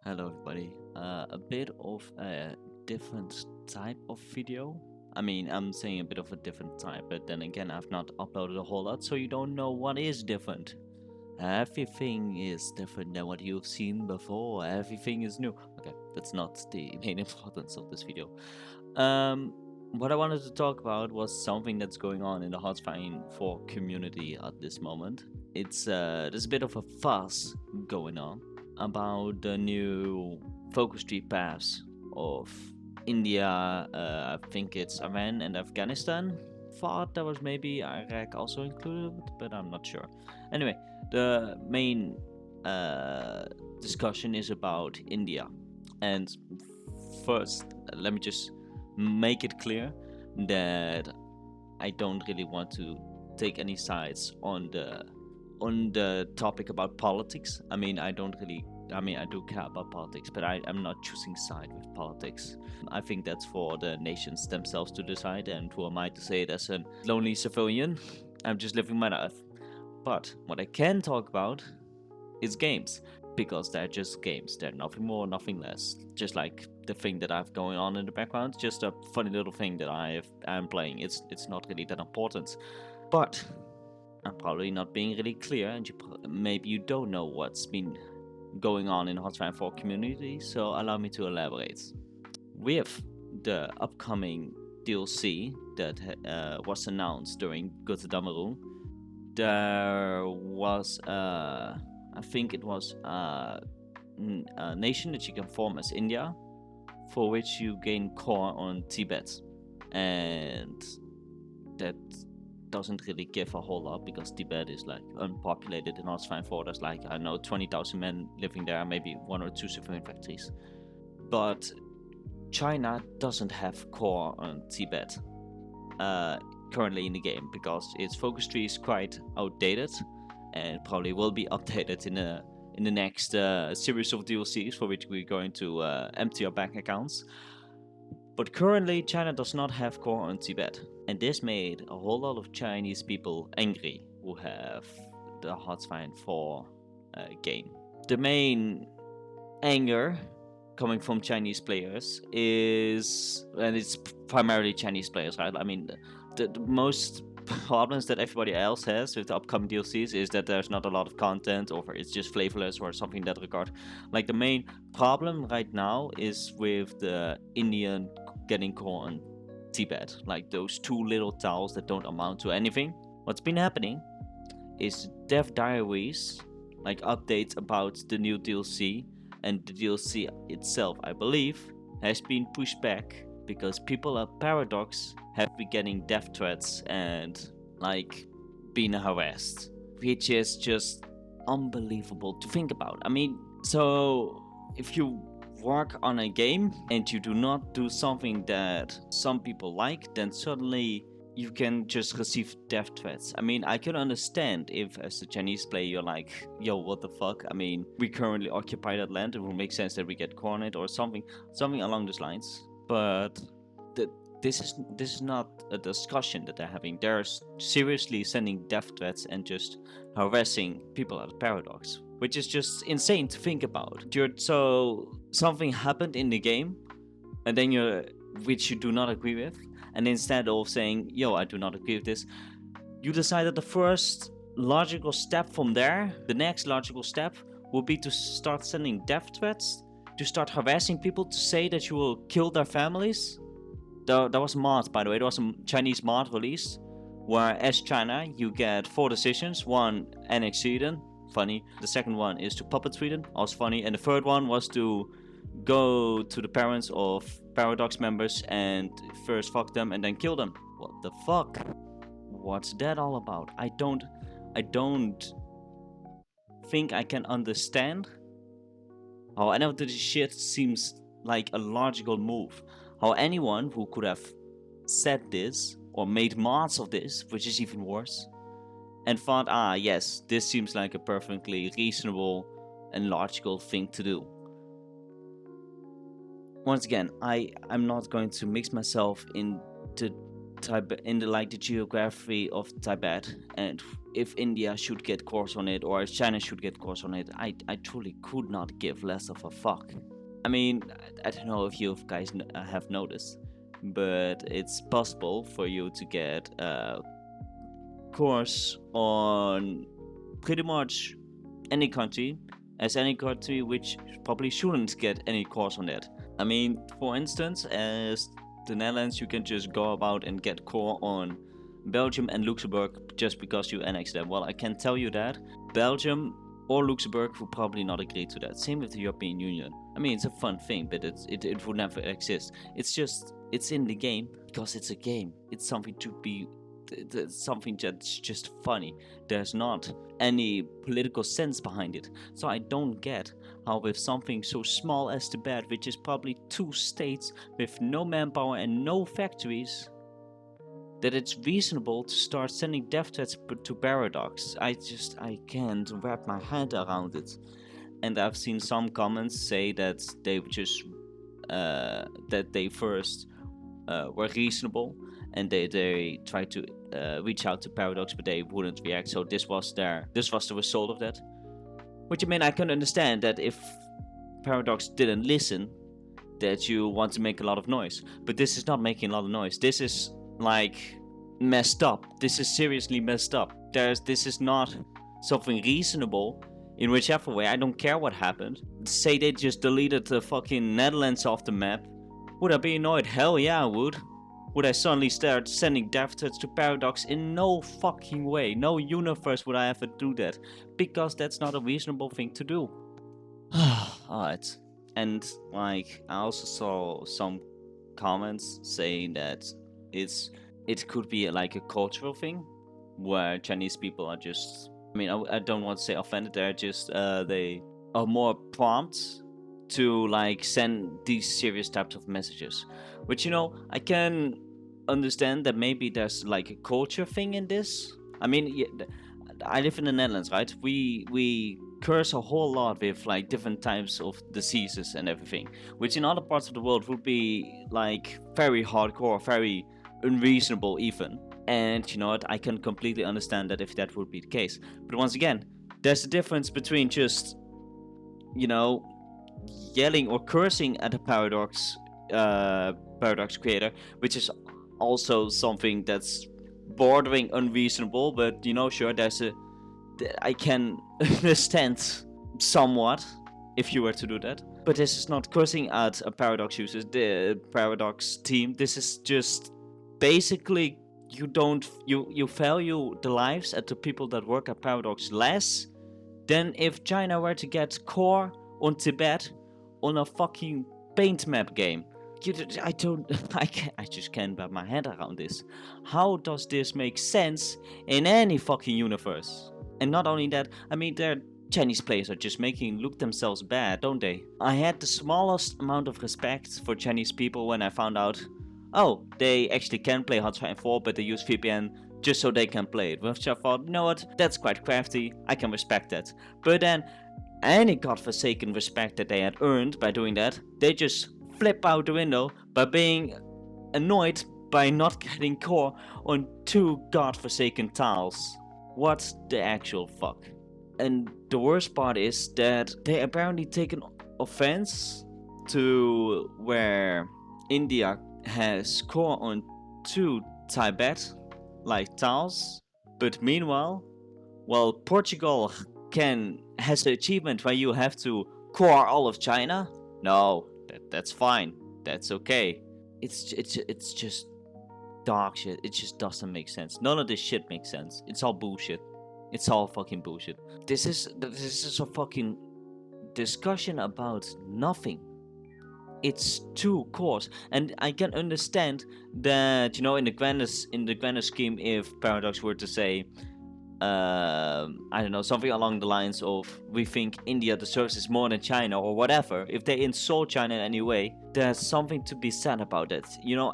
Hello everybody. A bit of a different type of video. I mean, I'm saying a bit of a different type, but then again, I've not uploaded a whole lot, so you don't know what is different. Everything is different than what you've seen before. Everything is new. Okay, that's not the main importance of this video. What I wanted to talk about was something that's going on in the HOI4 community at this moment. There's a bit of a fuss going on about the new focus tree paths of India. I think it's Iran and Afghanistan. Thought there was maybe Iraq also included, but I'm not sure. Anyway, the main discussion is about India. And first, let me just make it clear that I don't really want to take any sides on the topic about politics. I mean, I do care about politics, but I'm not choosing side with politics. I think that's for the nations themselves to decide, and who am I to say it as a lonely civilian? I'm just living my life. But what I can talk about is games, because they're just games. They're nothing more, nothing less. Just like the thing that I have going on in the background, just a funny little thing that I'm playing. It's not really that important. But I'm probably not being really clear, and maybe you don't know what's been going on in HOI4 community, so allow me to elaborate. With the upcoming DLC that was announced during Good Damaru, there was, I think it was a nation that you can form as India, for which you gain core on Tibet, and that doesn't really give a whole lot because Tibet is like unpopulated in HOI4. There's like, I know, 20,000 men living there, maybe one or two civilian factories. But China doesn't have core on Tibet currently in the game because its focus tree is quite outdated and probably will be updated in the next series of DLCs for which we're going to empty our bank accounts. But currently, China does not have core on Tibet, and this made a whole lot of Chinese people angry who have the HOI4 game. The main anger coming from Chinese players is, and it's primarily Chinese players, right? I mean, the most problems that everybody else has with the upcoming DLCs is that there's not a lot of content, or it's just flavorless, or something in that regard. Like, the main problem right now is with the Indian getting core on Tibet, like those two little tiles that don't amount to anything. What's been happening is dev diaries, like updates about the new DLC, and the DLC itself, I believe, has been pushed back because people at Paradox have been getting death threats and like being harassed, which is just unbelievable to think about. I mean, so if you work on a game and you do not do something that some people like, then suddenly you can just receive death threats. I mean, I can understand if as a Chinese player you're like, yo, what the fuck? I mean, we currently occupy that land, it would make sense that we get cornered or something along those lines. But this is not a discussion that they're having. They're seriously sending death threats and just harassing people at Paradox, which is just insane to think about. So something happened in the game, and then which you do not agree with, and instead of saying, yo, I do not agree with this, you decided the first logical step from there, the next logical step, would be to start sending death threats, to start harassing people, to say that you will kill their families. There was a mod, by the way, there was a Chinese mod released, where as China, you get 4 decisions. One, annex Sweden, funny. The second one is to puppet Sweden, also funny. And the third one was to go to the parents of Paradox members and first fuck them and then kill them. What the fuck? What's that all about? I don't think I can understand how any of this shit seems like a logical move. How anyone who could have said this or made mods of this, which is even worse, and thought, yes, this seems like a perfectly reasonable and logical thing to do. Once again, I'm not going to mix myself into like the geography of Tibet, and if India should get course on it or if China should get course on it, I truly could not give less of a fuck. I mean, I don't know if you guys have noticed, but it's possible for you to get a course on pretty much any country, as any country which probably shouldn't get any course on that. I mean, for instance, as the Netherlands, you can just go about and get core on Belgium and Luxembourg just because you annex them. Well, I can tell you that Belgium or Luxembourg will probably not agree to that. Same with the European Union. I mean, it's a fun thing, but it would never exist. It's in the game because it's a game. It's something something that's just funny. There's not any political sense behind it. So I don't get how with something so small as Tibet, which is probably 2 states with no manpower and no factories, that it's reasonable to start sending death threats to Paradox. I can't wrap my head around it. And I've seen some comments say that they just that they first were reasonable and they tried to reach out to Paradox, but they wouldn't react. So this was the result of that. Which, I mean, I can understand that if Paradox didn't listen, that you want to make a lot of noise. But this is not making a lot of noise. This is like messed up. This is seriously messed up. This is not something reasonable in whichever way. I don't care what happened. Say they just deleted the fucking Netherlands off the map. Would I be annoyed? Hell yeah, I would. Would I suddenly start sending death threats to Paradox? In no fucking way. No universe would I ever do that. Because that's not a reasonable thing to do. Alright. And like, I also saw some comments saying that it could be like a cultural thing where Chinese people are just, I mean, I don't want to say offended, they're just they are more prompt to like send these serious types of messages, which, you know, I can understand that maybe there's like a culture thing in this. I mean, I live in the Netherlands, right? We curse a whole lot with like different types of diseases and everything, which in other parts of the world would be like very hardcore, very unreasonable even. And you know what, I can completely understand that if that would be the case. But once again, there's a difference between just, you know, yelling or cursing at a Paradox creator, which is also something that's bordering unreasonable, but you know, sure, I can understand somewhat if you were to do that. But this is not cursing at a Paradox user, the Paradox team. This is just basically you value the lives of the people that work at Paradox less than if China were to get core on Tibet on a fucking paint map game. I just can't wrap my head around this. How does this make sense in any fucking universe? And not only that, I mean, their Chinese players are just making look themselves bad, don't they? I had the smallest amount of respect for Chinese people when I found out, oh, they actually can play HOI4, but they use VPN just so they can play it. Which I thought, you know what, that's quite crafty, I can respect that. But then, any godforsaken respect that they had earned by doing that, they just flip out the window by being annoyed by not getting core on 2 godforsaken tiles. What the actual fuck? And the worst part is that they apparently taken offense to where India has core on 2 Tibet like tiles, but meanwhile, while Portugal has the achievement where you have to core all of China, no, that's fine, that's okay. It's just dog shit. It just doesn't make sense. None of this shit makes sense. It's all bullshit. It's all fucking bullshit. This is a fucking discussion about nothing. It's 2 cores, and I can understand that, you know, in the grander scheme, if Paradox were to say, I don't know, something along the lines of, we think India deserves this more than China or whatever, if they insult China in any way, there's something to be said about it. You know,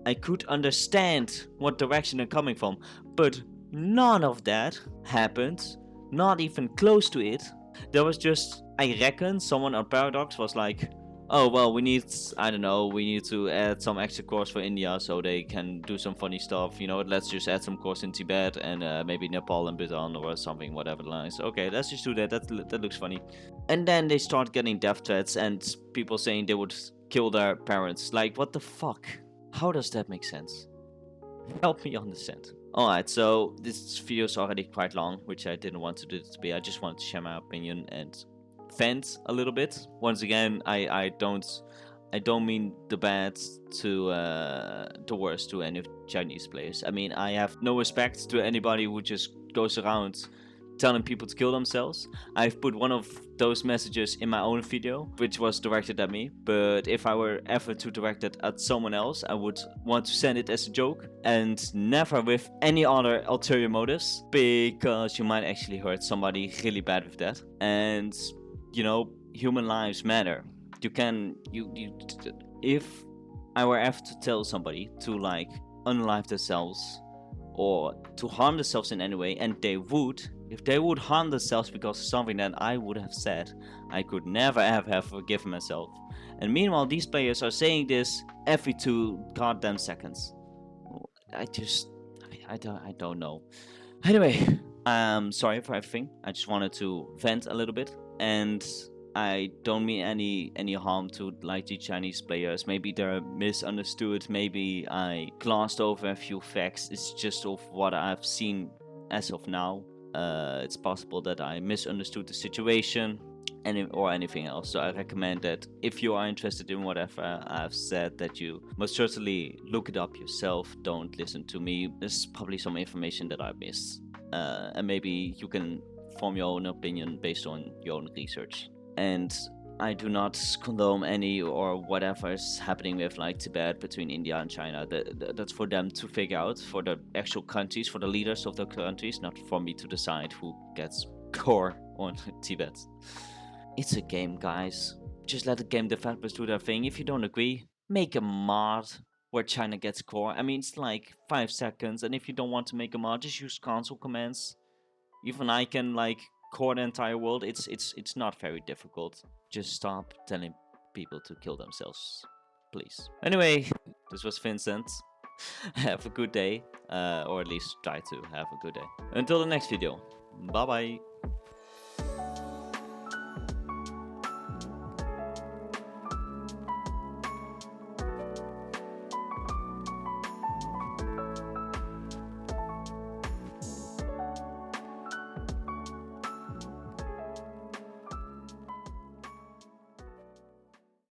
I could understand what direction they're coming from, but none of that happened, not even close to it. There was just, I reckon, someone on Paradox was like, oh well, we need, I don't know, we need to add some extra course for India so they can do some funny stuff. You know, let's just add some course in Tibet and maybe Nepal and Bhutan or something, whatever the lines. Okay, let's just do that. That looks funny. And then they start getting death threats and people saying they would kill their parents. Like, what the fuck? How does that make sense? Help me understand. Alright, so this video is already quite long, which I didn't want to do it to be. I just wanted to share my opinion and vent a little bit. Once again, I don't mean the bad to the worst to any Chinese players. I mean, I have no respect to anybody who just goes around telling people to kill themselves. I've put one of those messages in my own video, which was directed at me. But if I were ever to direct it at someone else, I would want to send it as a joke and never with any other ulterior motives, because you might actually hurt somebody really bad with that. And you know, human lives matter. You can if I were ever to tell somebody to like unalive themselves or to harm themselves in any way, and if they would harm themselves because of something that I would have said, I could never ever have forgiven myself. And meanwhile, these players are saying this every 2 goddamn seconds. I don't know. Anyway, sorry for everything. I just wanted to vent a little bit, and I don't mean any harm to like the Chinese players. Maybe they're misunderstood. Maybe I glossed over a few facts. It's just of what I've seen as of now. It's possible that I misunderstood the situation or anything else. So I recommend that if you are interested in whatever I've said, that you must certainly look it up yourself. Don't listen to me. There's probably some information that I missed, and maybe you can form your own opinion based on your own research. And I do not condone any or whatever is happening with like Tibet between India and China. That's for them to figure out, for the actual countries, for the leaders of the countries, not for me to decide who gets core on Tibet. It's a game, guys. Just let the game developers do their thing. If you don't agree, make a mod where China gets core. I mean, it's like 5 seconds, and if you don't want to make a mod, just use console commands. Even I can like core the entire world. It's not very difficult. Just stop telling people to kill themselves, please. Anyway, this was Vincent. Have a good day, or at least try to have a good day. Until the next video. Bye bye.